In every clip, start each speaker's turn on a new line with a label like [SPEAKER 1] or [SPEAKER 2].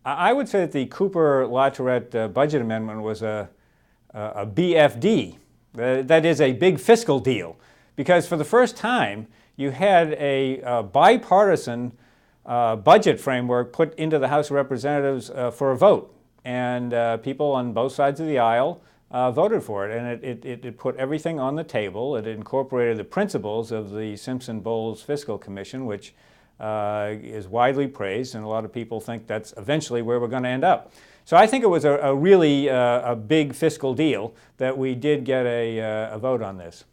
[SPEAKER 1] I would say that the Cooper-LaTourette budget amendment was a B.F.D. That is a big fiscal deal, because for the first time you had a bipartisan budget framework put into the House of Representatives for a vote, and people on both sides of the aisle voted for it, and it put everything on the table. It incorporated the principles of the Simpson-Bowles Fiscal Commission, which is widely praised, and a lot of people think that's eventually where we're going to end up. So I think it was a really big fiscal deal that we did get a vote on this.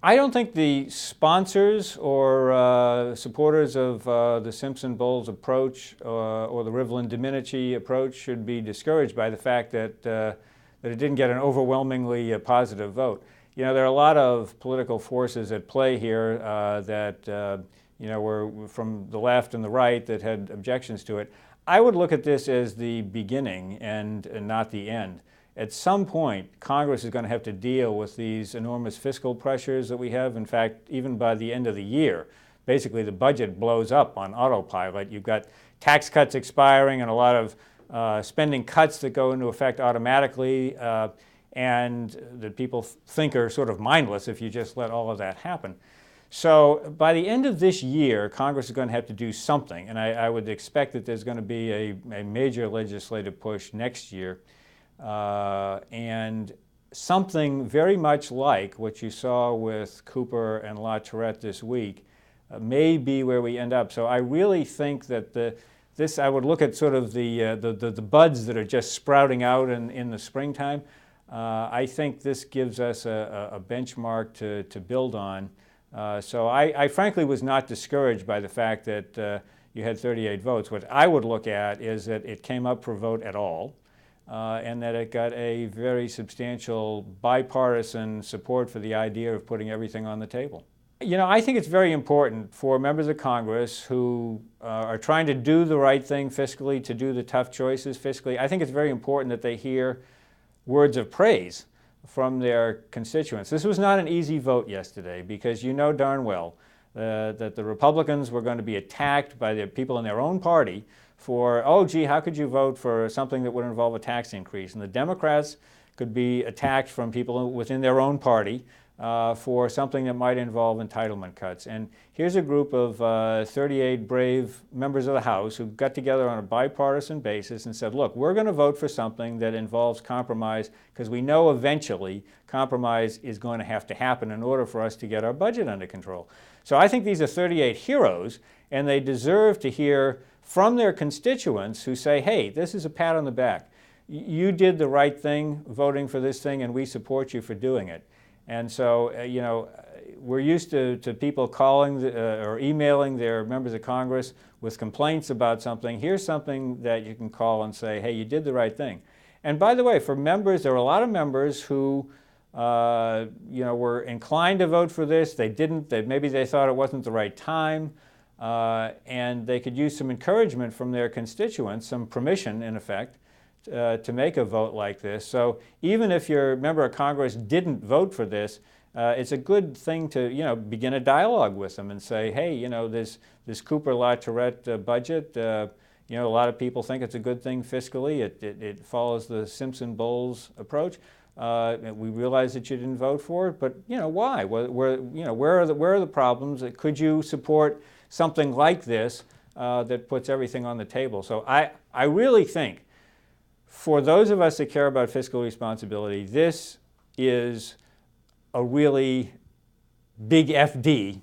[SPEAKER 1] I don't think the sponsors or supporters of the Simpson-Bowles approach or the Rivlin-Domenici approach should be discouraged by the fact that it didn't get an overwhelmingly positive vote. You know, there are a lot of political forces at play here that you know, were from the left and the right that had objections to it. I would look at this as the beginning and not the end. At some point, Congress is going to have to deal with these enormous fiscal pressures that we have. In fact, even by the end of the year, basically the budget blows up on autopilot. You've got tax cuts expiring and a lot of spending cuts that go into effect automatically and that people think are sort of mindless if you just let all of that happen. So by the end of this year, Congress is going to have to do something, and I would expect that there's going to be a major legislative push next year, and something very much like what you saw with Cooper and LaTourette this week may be where we end up. So I really think that I would look at sort of the buds that are just sprouting out in the springtime. I think this gives us a benchmark to build on. So I frankly was not discouraged by the fact that you had 38 votes. What I would look at is that it came up for vote at all, and that it got a very substantial bipartisan support for the idea of putting everything on the table. You know, I think it's very important for members of Congress who are trying to do the right thing fiscally, to do the tough choices fiscally. I think it's very important that they hear words of praise from their constituents. This was not an easy vote yesterday, because you know darn well that the Republicans were going to be attacked by the people in their own party for, oh gee, how could you vote for something that would involve a tax increase? And the Democrats could be attacked from people within their own party for something that might involve entitlement cuts. And here's a group of 38 brave members of the House who got together on a bipartisan basis and said, look, we're going to vote for something that involves compromise, because we know eventually compromise is going to have to happen in order for us to get our budget under control. So I think these are 38 heroes, and they deserve to hear from their constituents who say, hey, this is a pat on the back. You did the right thing voting for this thing, and we support you for doing it. And so, you know, we're used to people calling or emailing their members of Congress with complaints about something. Here's something that you can call and say, hey, you did the right thing. And by the way, for members, there are a lot of members who, you know, were inclined to vote for this. They didn't. Maybe they thought it wasn't the right time. And they could use some encouragement from their constituents, some permission, in effect, to make a vote like this. So even if your member of Congress didn't vote for this, it's a good thing to, you know, begin a dialogue with them and say, hey, you know, this Cooper-LaTourette budget, you know, a lot of people think it's a good thing fiscally. It follows the Simpson-Bowles approach. We realize that you didn't vote for it, but you know, why? Where are the problems? Could you support something like this that puts everything on the table? So I really think, for those of us that care about fiscal responsibility, this is a really big FD